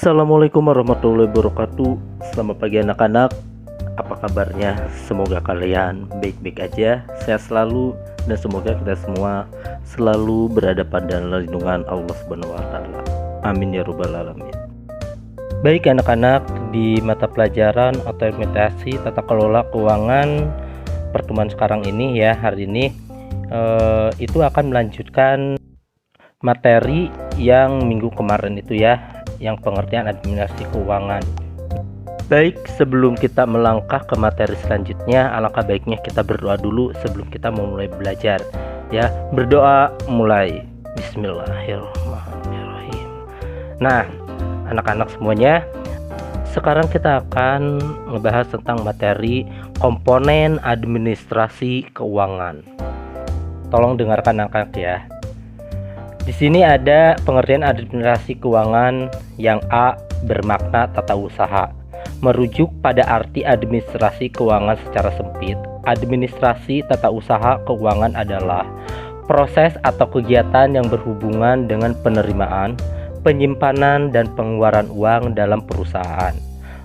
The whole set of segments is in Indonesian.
Assalamualaikum warahmatullahi wabarakatuh. Selamat pagi anak-anak. Apa kabarnya? Semoga kalian baik-baik aja, sehat selalu, dan semoga kita semua selalu berada pada lindungan Allah Subhanahu wa taala. Amin ya rabbal alamin. Baik anak-anak, di mata pelajaran otomatisasi tata kelola keuangan pertemuan sekarang ini ya, hari ini itu akan melanjutkan materi yang minggu kemarin itu ya, yang pengertian administrasi keuangan. Baik, sebelum kita melangkah ke materi selanjutnya, alangkah baiknya kita berdoa dulu sebelum kita memulai belajar ya. Berdoa mulai. Bismillahirrahmanirrahim. Nah, anak-anak semuanya, sekarang kita akan membahas tentang materi komponen administrasi keuangan. Tolong dengarkan anak-anak ya. Di sini ada pengertian administrasi keuangan yang A bermakna tata usaha, merujuk pada arti administrasi keuangan secara sempit. Administrasi tata usaha keuangan adalah proses atau kegiatan yang berhubungan dengan penerimaan, penyimpanan, dan pengeluaran uang dalam perusahaan.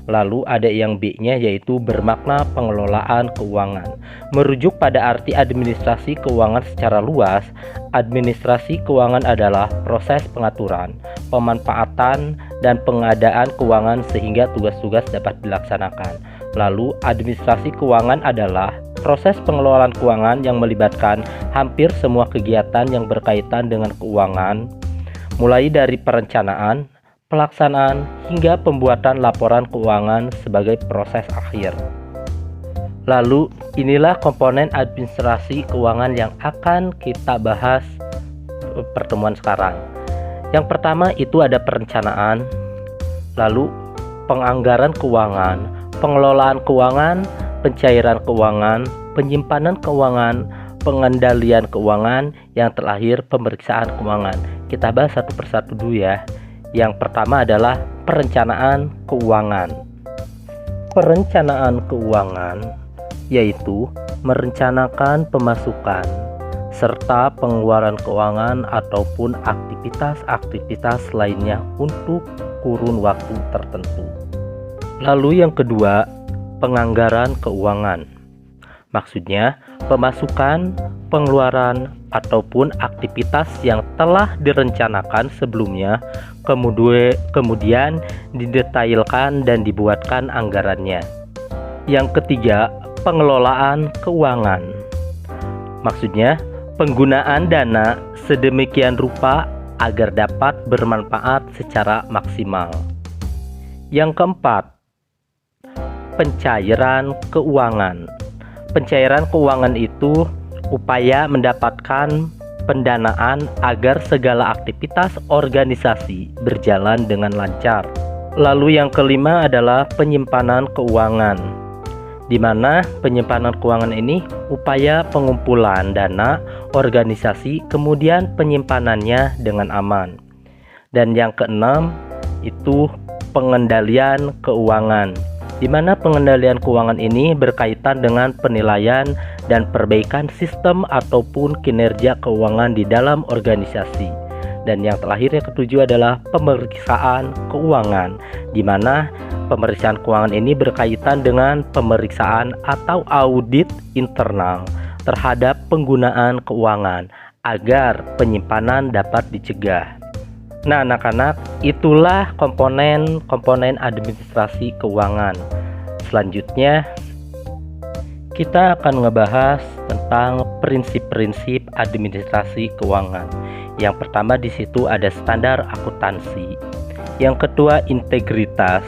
Lalu ada yang B-nya, yaitu bermakna pengelolaan keuangan. Merujuk pada arti administrasi keuangan secara luas, administrasi keuangan adalah proses pengaturan, pemanfaatan, dan pengadaan keuangan sehingga tugas-tugas dapat dilaksanakan. Lalu administrasi keuangan adalah proses pengelolaan keuangan yang melibatkan hampir semua kegiatan yang berkaitan dengan keuangan, mulai dari perencanaan, pelaksanaan, hingga pembuatan laporan keuangan sebagai proses akhir. Lalu, inilah komponen administrasi keuangan yang akan kita bahas pertemuan sekarang. Yang pertama itu ada perencanaan, lalu penganggaran keuangan, pengelolaan keuangan, pencairan keuangan, penyimpanan keuangan, pengendalian keuangan, yang terakhir pemeriksaan keuangan. Kita bahas satu persatu dulu ya. Yang pertama adalah perencanaan keuangan. Perencanaan keuangan yaitu merencanakan pemasukan serta pengeluaran keuangan ataupun aktivitas-aktivitas lainnya untuk kurun waktu tertentu. Lalu yang kedua, penganggaran keuangan. Maksudnya pemasukan, pengeluaran, ataupun aktivitas yang telah direncanakan sebelumnya, kemudian didetailkan dan dibuatkan anggarannya. Yang ketiga, pengelolaan keuangan. Maksudnya penggunaan dana sedemikian rupa agar dapat bermanfaat secara maksimal. Yang keempat, pencairan keuangan. Pencairan keuangan itu upaya mendapatkan pendanaan agar segala aktivitas organisasi berjalan dengan lancar. Lalu yang kelima adalah penyimpanan keuangan, di mana penyimpanan keuangan ini upaya pengumpulan dana organisasi kemudian penyimpanannya dengan aman. Dan yang keenam itu pengendalian keuangan, di mana pengendalian keuangan ini berkaitan dengan penilaian dan perbaikan sistem ataupun kinerja keuangan di dalam organisasi. Dan yang terakhir yang ketujuh adalah pemeriksaan keuangan, di mana pemeriksaan keuangan ini berkaitan dengan pemeriksaan atau audit internal terhadap penggunaan keuangan agar penyimpanan dapat dicegah. Nah anak-anak, itulah komponen administrasi keuangan. Selanjutnya kita akan ngebahas tentang prinsip-prinsip administrasi keuangan. Yang pertama di situ ada standar akuntansi. Yang kedua integritas.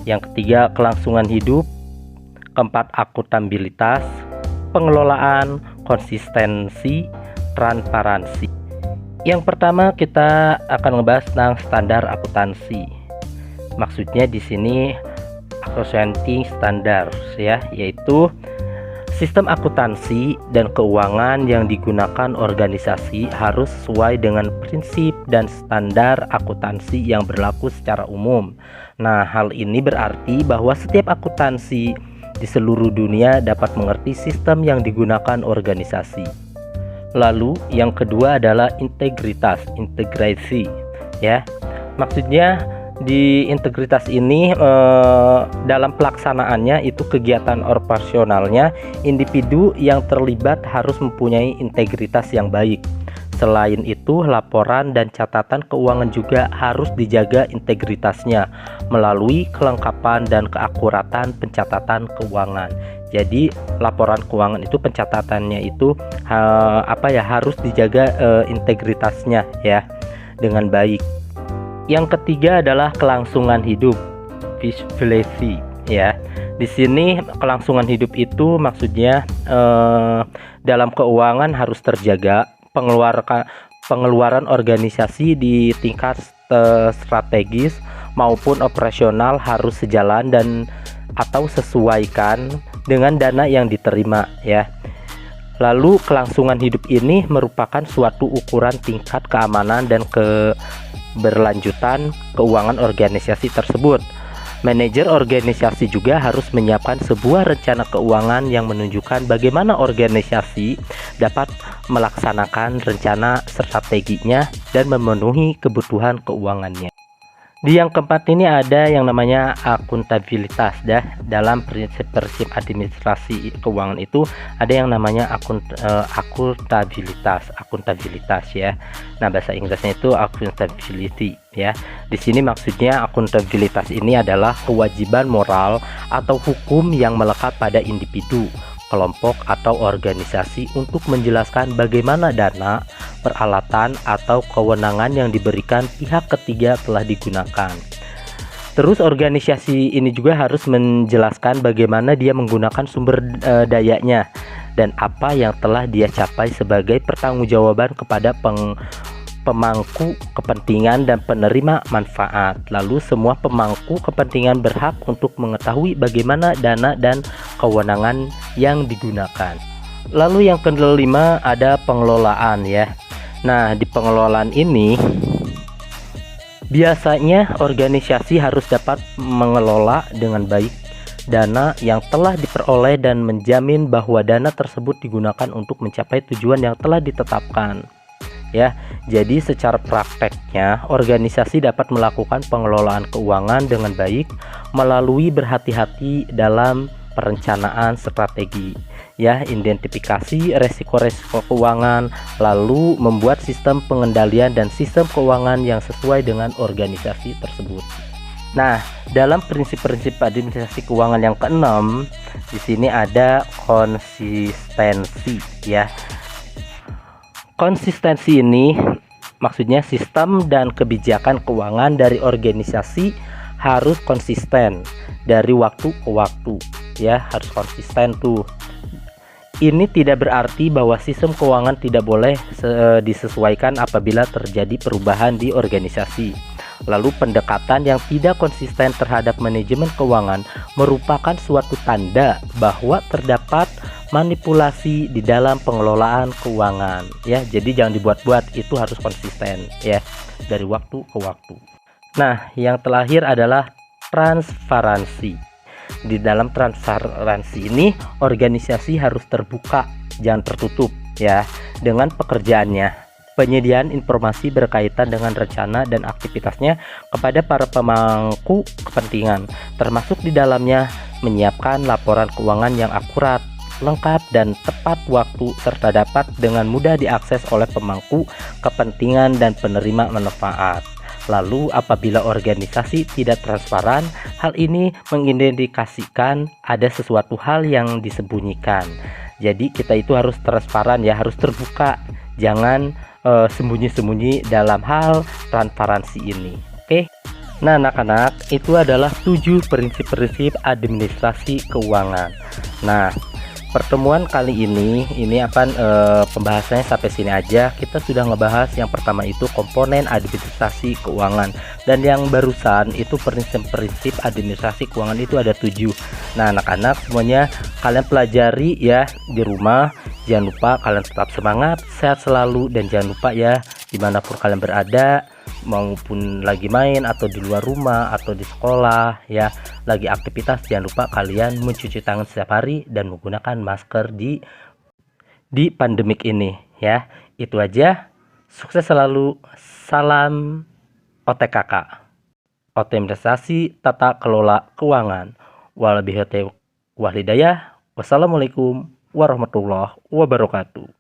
Yang ketiga kelangsungan hidup. Keempat akuntabilitas, pengelolaan, konsistensi, transparansi. Yang pertama kita akan ngebahas tentang standar akuntansi. Maksudnya di sini accounting standards ya, yaitu sistem akuntansi dan keuangan yang digunakan organisasi harus sesuai dengan prinsip dan standar akuntansi yang berlaku secara umum. Nah, hal ini berarti bahwa setiap akuntansi di seluruh dunia dapat mengerti sistem yang digunakan organisasi. Lalu yang kedua adalah integritas, integrasi ya. Maksudnya Di integritas ini dalam pelaksanaannya itu kegiatan operasionalnya individu yang terlibat harus mempunyai integritas yang baik. Selain itu, laporan dan catatan keuangan juga harus dijaga integritasnya melalui kelengkapan dan keakuratan pencatatan keuangan. Jadi, laporan keuangan itu pencatatannya itu harus dijaga integritasnya ya dengan baik. Yang ketiga adalah kelangsungan hidup, visibility ya. Di sini kelangsungan hidup itu maksudnya dalam keuangan harus terjaga. Pengeluaran organisasi di tingkat strategis maupun operasional harus sejalan dan atau sesuaikan dengan dana yang diterima ya. Lalu kelangsungan hidup ini merupakan suatu ukuran tingkat keamanan dan keberlanjutan keuangan organisasi tersebut. Manajer organisasi juga harus menyiapkan sebuah rencana keuangan yang menunjukkan bagaimana organisasi dapat melaksanakan rencana strateginya dan memenuhi kebutuhan keuangannya. Di yang keempat ini ada yang namanya akuntabilitas dah. Dalam prinsip-prinsip administrasi keuangan itu ada yang namanya akuntabilitas ya. Nah, bahasa Inggrisnya itu accountability ya. Di sini maksudnya akuntabilitas ini adalah kewajiban moral atau hukum yang melekat pada individu, kelompok atau organisasi untuk menjelaskan bagaimana dana, peralatan atau kewenangan yang diberikan pihak ketiga telah digunakan. Terus organisasi ini juga harus menjelaskan bagaimana dia menggunakan sumber dayanya dan apa yang telah dia capai sebagai pertanggungjawaban kepada pemangku kepentingan dan penerima manfaat. Lalu semua pemangku kepentingan berhak untuk mengetahui bagaimana dana dan kewenangan yang digunakan. Lalu yang kelima ada pengelolaan ya. Nah, di pengelolaan ini biasanya organisasi harus dapat mengelola dengan baik dana yang telah diperoleh dan menjamin bahwa dana tersebut digunakan untuk mencapai tujuan yang telah ditetapkan. Ya, jadi secara prakteknya organisasi dapat melakukan pengelolaan keuangan dengan baik melalui berhati-hati dalam perencanaan strategi, ya, identifikasi resiko-resiko keuangan, lalu membuat sistem pengendalian dan sistem keuangan yang sesuai dengan organisasi tersebut. Nah, dalam prinsip-prinsip administrasi keuangan yang keenam, di sini ada konsistensi, ya. Konsistensi ini maksudnya sistem dan kebijakan keuangan dari organisasi harus konsisten dari waktu ke waktu, ya, harus konsisten tuh. Ini tidak berarti bahwa sistem keuangan tidak boleh disesuaikan apabila terjadi perubahan di organisasi. Lalu pendekatan yang tidak konsisten terhadap manajemen keuangan merupakan suatu tanda bahwa terdapat manipulasi di dalam pengelolaan keuangan, ya. Jadi jangan dibuat-buat, itu harus konsisten, ya, dari waktu ke waktu. Nah, yang terakhir adalah transparansi. Di dalam transparansi ini organisasi harus terbuka, jangan tertutup, ya, dengan pekerjaannya. Penyediaan informasi berkaitan dengan rencana dan aktivitasnya kepada para pemangku kepentingan, termasuk di dalamnya menyiapkan laporan keuangan yang akurat, lengkap dan tepat waktu, serta dapat dengan mudah diakses oleh pemangku kepentingan dan penerima manfaat. Lalu apabila organisasi tidak transparan, hal ini mengindikasikan ada sesuatu hal yang disembunyikan. Jadi kita itu harus transparan, ya, harus terbuka, jangan sembunyi-sembunyi dalam hal transparansi ini. Oke. Nah, anak-anak, itu adalah 7 prinsip-prinsip administrasi keuangan. Nah, pertemuan kali ini akan pembahasannya sampai sini aja. Kita sudah ngebahas yang pertama itu komponen administrasi keuangan, dan yang barusan itu prinsip-prinsip administrasi keuangan itu ada 7. Nah, anak-anak semuanya kalian pelajari ya di rumah. Jangan lupa kalian tetap semangat, sehat selalu, dan jangan lupa ya, dimanapun kalian berada, maupun lagi main atau di luar rumah atau di sekolah, ya, lagi aktivitas, jangan lupa kalian mencuci tangan setiap hari dan menggunakan masker di pandemik ini, ya. Itu aja. Sukses selalu. Salam OTKK. optimalisasi tata kelola keuangan. Wallabihi taufiq wal hidayah. Wassalamualaikum warahmatullahi wabarakatuh.